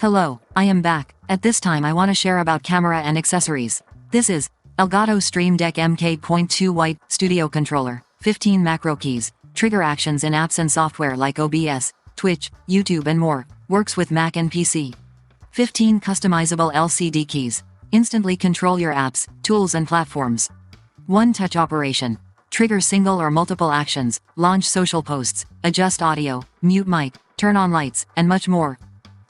Hello, I am back. At this time I want to share about camera and accessories. This is Elgato Stream Deck MK.2 White Studio Controller, 15 macro keys, trigger actions in apps and software like OBS, Twitch, YouTube and more, works with Mac and PC. 15 customizable LCD keys, instantly control your apps, tools and platforms. One-touch operation, trigger single or multiple actions, launch social posts, adjust audio, mute mic, turn on lights, and much more.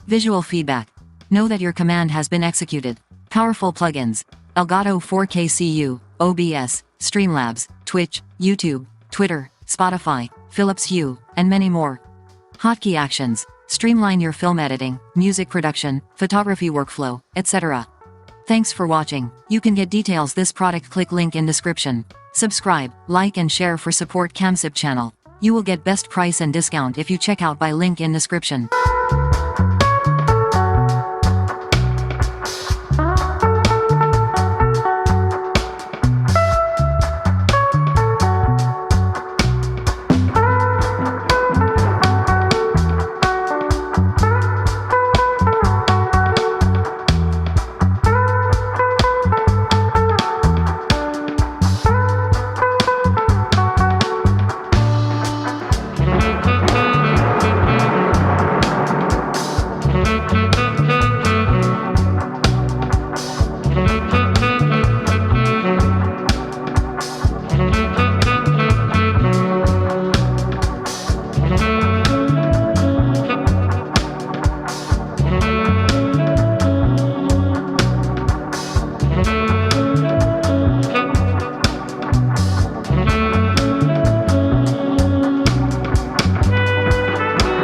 Visual feedback, know that your command has been executed. Powerful plugins, Elgato 4K CU, OBS, Streamlabs, Twitch, YouTube, Twitter, Spotify, Philips Hue, and many more. Hotkey actions, streamline your film editing, music production, photography workflow, etc. Thanks for watching. You can get details this product, click link in description. Subscribe, like and share for support Camsip channel. You will get best price and discount if you check out by link in description.